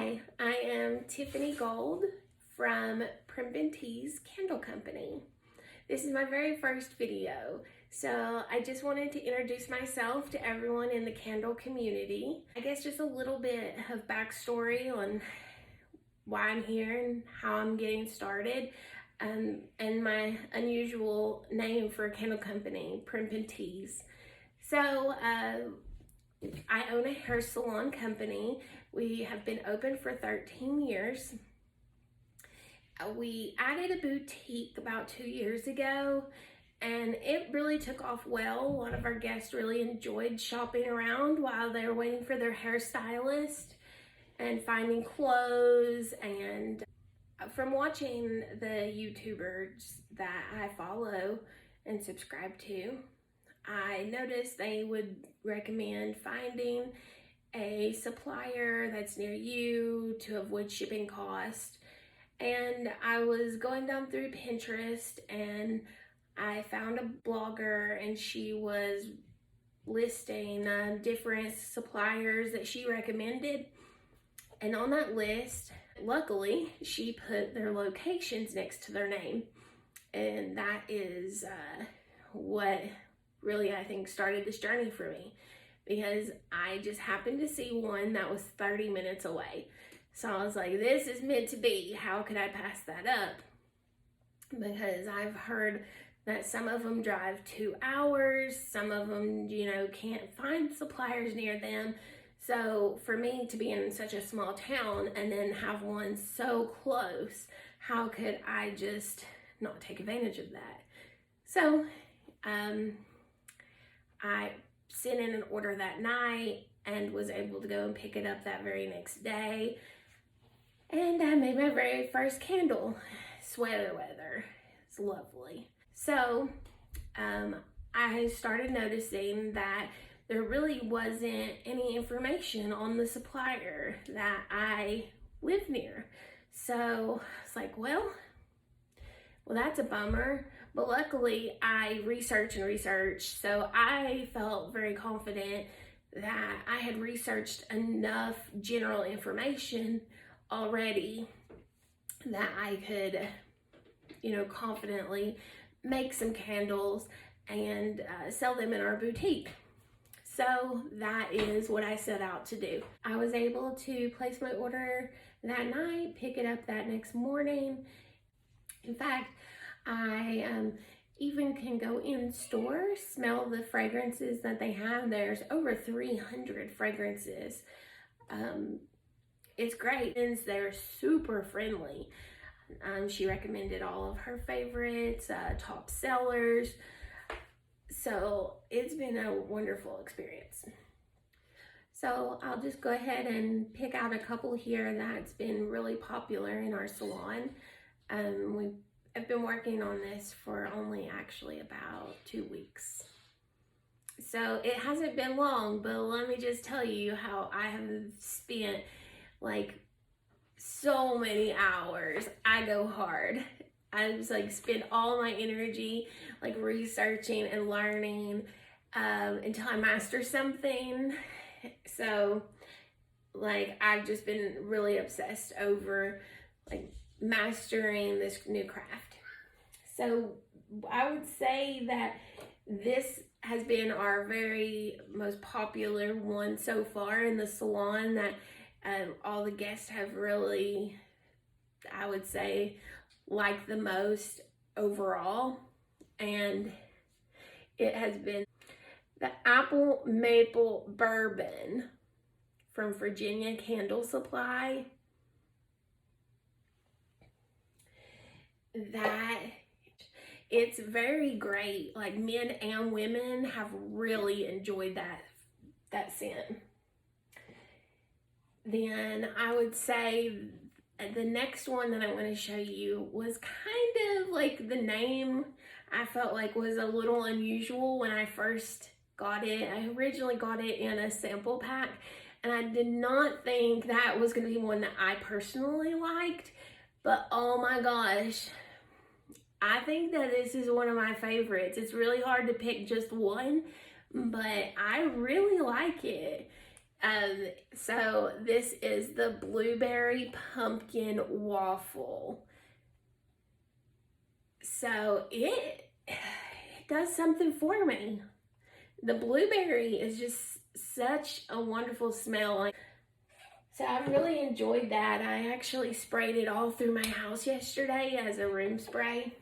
Hi, I am Tiffany Gold from Primp & Tea's Candle Company. This is my very first video, so I just wanted to introduce myself to everyone in the candle community. I guess just a little bit of backstory on why I'm here and how I'm getting started, and my unusual name for a candle company, Primp & Tea's. So, I own a hair salon company. We have been open for 13 years. We added a boutique about 2 years ago, and it really took off well. A lot of our guests really enjoyed shopping around while they were waiting for their hairstylist and finding clothes. And from watching the YouTubers that I follow and subscribe to, I noticed they would recommend finding a supplier that's near you to avoid shipping cost. And I was going down through Pinterest and I found a blogger, and she was listing different suppliers that she recommended. And on that list, luckily, she put their locations next to their name. And that is what really, I think, started this journey for me, because I just happened to see one that was 30 minutes away. So I was like, this is meant to be. How could I pass that up? Because I've heard that some of them drive 2 hours, some of them, can't find suppliers near them. So for me to be in such a small town and then have one so close, how could I just not take advantage of that? So, I sent in an order that night and was able to go and pick it up that very next day. And I made my very first candle, Sweater Weather. It's lovely. So I started noticing that there really wasn't any information on the supplier that I live near. So I was like, well, that's a bummer. But luckily, I researched, so I felt very confident that I had researched enough general information already that I could, confidently make some candles and sell them in our boutique. So that is what I set out to do. I was able to place my order that night, pick it up that next morning. In fact, I even can go in store, smell the fragrances that they have. There's over 300 fragrances. It's great, and they're super friendly. She recommended all of her favorites, top sellers. So it's been a wonderful experience. So I'll just go ahead and pick out a couple here that's been really popular in our salon. I've been working on this for only actually about 2 weeks. So it hasn't been long, but let me just tell you how I have spent so many hours. I go hard. I just spend all my energy researching and learning until I master something. So I've just been really obsessed over mastering this new craft. So I would say that this has been our very most popular one so far in the salon, that all the guests have really, I would say, liked the most overall. And it has been the Apple Maple Bourbon from Virginia Candle Supply. That it's very great. Men and women have really enjoyed that scent. Then I would say the next one that I want to show you was kind of the name I felt was a little unusual when I first got it. I originally got it in a sample pack, and I did not think that was going to be one that I personally liked. But oh my gosh, I think that this is one of my favorites. It's really hard to pick just one, but I really like it. So this is the blueberry pumpkin waffle. So it does something for me. The blueberry is just such a wonderful smell. So I really enjoyed that. I actually sprayed it all through my house yesterday as a room spray.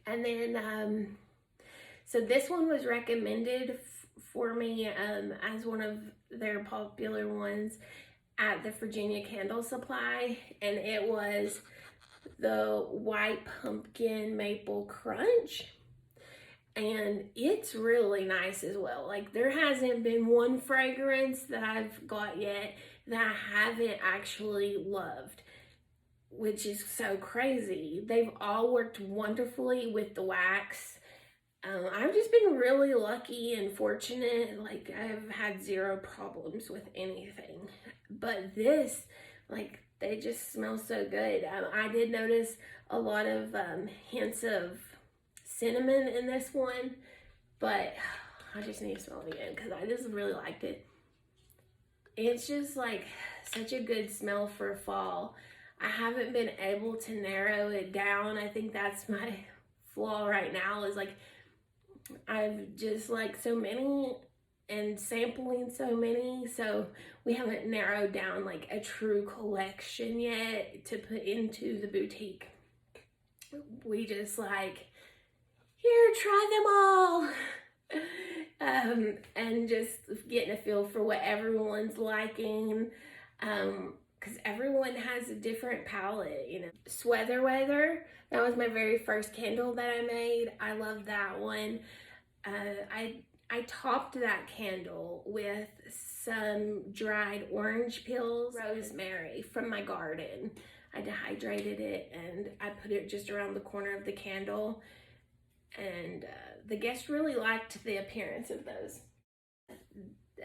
And then, so this one was recommended for me as one of their popular ones at the Virginia Candle Supply. And it was the white pumpkin maple crunch. And it's really nice as well. Like, there hasn't been one fragrance that I've got yet that I haven't actually loved, which is so crazy. They've all worked wonderfully with the wax. I've just been really lucky and fortunate. Like, I've had zero problems with anything. But this, like, they just smell so good. I did notice a lot of hints of cinnamon in this one, but I just need to smell it again because I just really liked it. It's just like such a good smell for fall. I haven't been able to narrow it down. I think that's my flaw right now, is like I've just like so many and sampling so many, so we haven't narrowed down like a true collection yet to put into the boutique. We just like, here, try them all. And just getting a feel for what everyone's liking. Because everyone has a different palette, you know. Sweater Weather, that was my very first candle that I made. I love that one. I topped that candle with some dried orange peels, rosemary from my garden. I dehydrated it and I put it just around the corner of the candle. And the guests really liked the appearance of those.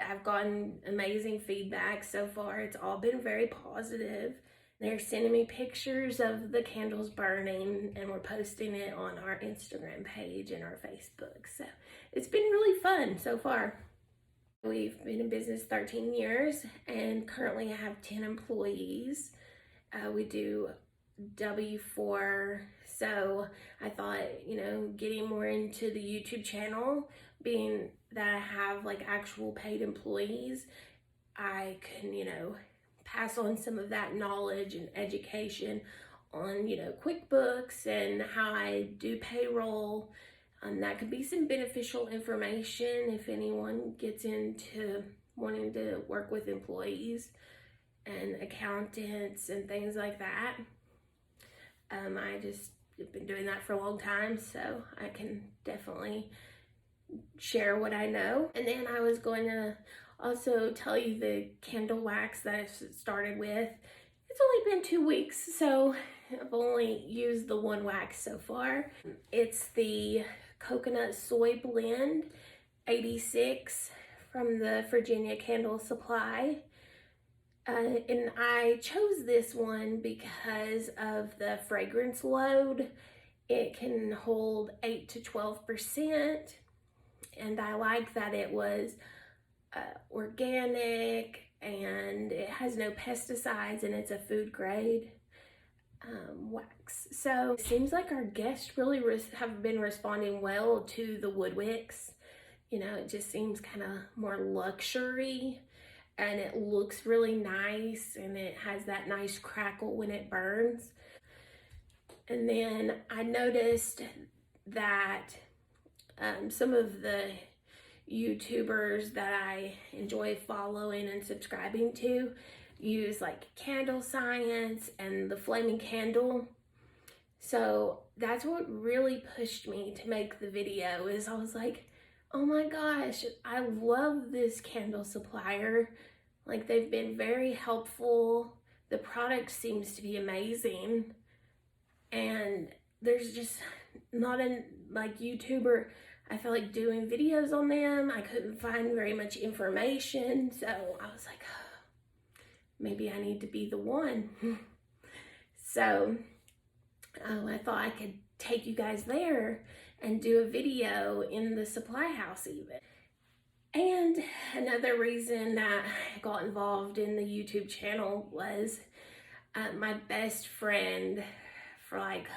I've gotten amazing feedback so far. It's all been very positive. They're sending me pictures of the candles burning, and we're posting it on our Instagram page and our Facebook. So it's been really fun so far. We've been in business 13 years and currently I have 10 employees. We do W4, so I thought, you know, getting more into the YouTube channel, being that I have like actual paid employees, I can, you know, pass on some of that knowledge and education on, you know, QuickBooks and how I do payroll. That could be some beneficial information if anyone gets into wanting to work with employees and accountants and things like that. I just have been doing that for a long time, so I can definitely share what I know. And then I was going to also tell you the candle wax that I've started with. It's only been 2 weeks, so I've only used the one wax so far. It's the Coconut Soy Blend 86 from the Virginia Candle Supply. And I chose this one because of the fragrance load. It can hold 8 to 12%, and I like that it was organic and it has no pesticides and it's a food grade wax. So it seems like our guests really have been responding well to the wood wicks. You know, it just seems kind of more luxury. And it looks really nice, and it has that nice crackle when it burns. And then I noticed that some of the YouTubers that I enjoy following and subscribing to use like Candle Science and the Flaming Candle. So that's what really pushed me to make the video, is I was like, oh my gosh, I love this candle supplier. Like, they've been very helpful. The product seems to be amazing. And there's just not a like YouTuber, I feel like, doing videos on them. I couldn't find very much information. So I was like, oh, maybe I need to be the one. So I thought I could take you guys there and do a video in the supply house even. And another reason that I got involved in the YouTube channel was my best friend for like,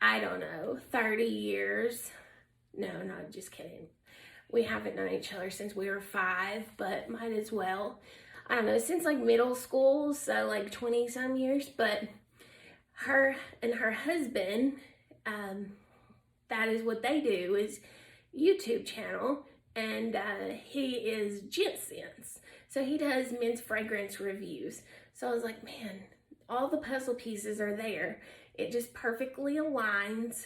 I don't know, 30 years. No, not just kidding. We haven't known each other since we were 5, but might as well. I don't know, since like middle school, so like 20 some years. But her and her husband, that is what they do, is YouTube channel. And he is Gent Sense. So he does men's fragrance reviews. So I was like, man, all the puzzle pieces are there. It just perfectly aligns.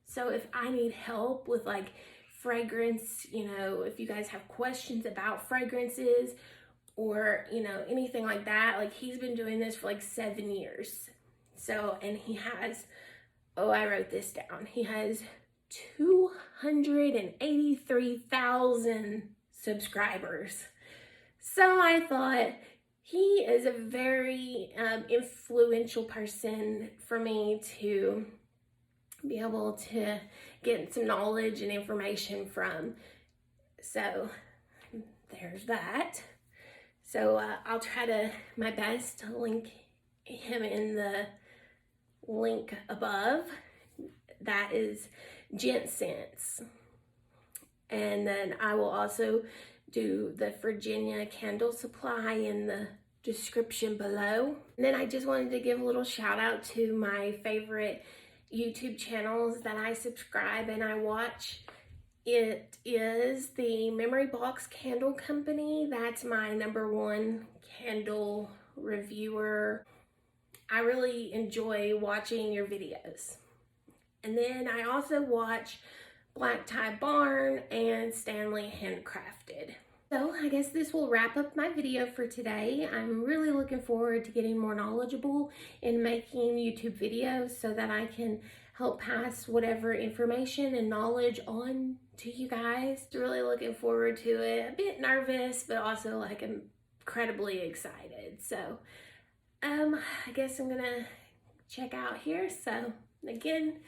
So if I need help with like fragrance, you know, if you guys have questions about fragrances or, you know, anything like that, like he's been doing this for like 7 years. So, and he has, oh, I wrote this down. He has 283,000 subscribers. So I thought he is a very influential person for me to be able to get some knowledge and information from. So there's that. So I'll try to my best to link him in the link above. That is Gent Sense. And then I will also do the Virginia candle supply in the description below. And then I just wanted to give a little shout out to my favorite YouTube channels that I subscribe and I watch. It is the Memory Box Candle Company. That's my #1 candle reviewer. I really enjoy watching your videos. And then I also watch Black Tie Barn and Stanley Handcrafted. So I guess this will wrap up my video for today. I'm really looking forward to getting more knowledgeable in making YouTube videos so that I can help pass whatever information and knowledge on to you guys. Really looking forward to it. A bit nervous, but also like incredibly excited. So I guess I'm gonna check out here. So again,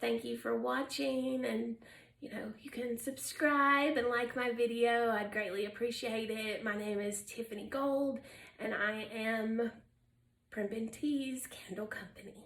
thank you for watching, and you know, you can subscribe and like my video. I'd greatly appreciate it. My name is Tiffany Gold, and I am Primpin' Tea's Candle Company.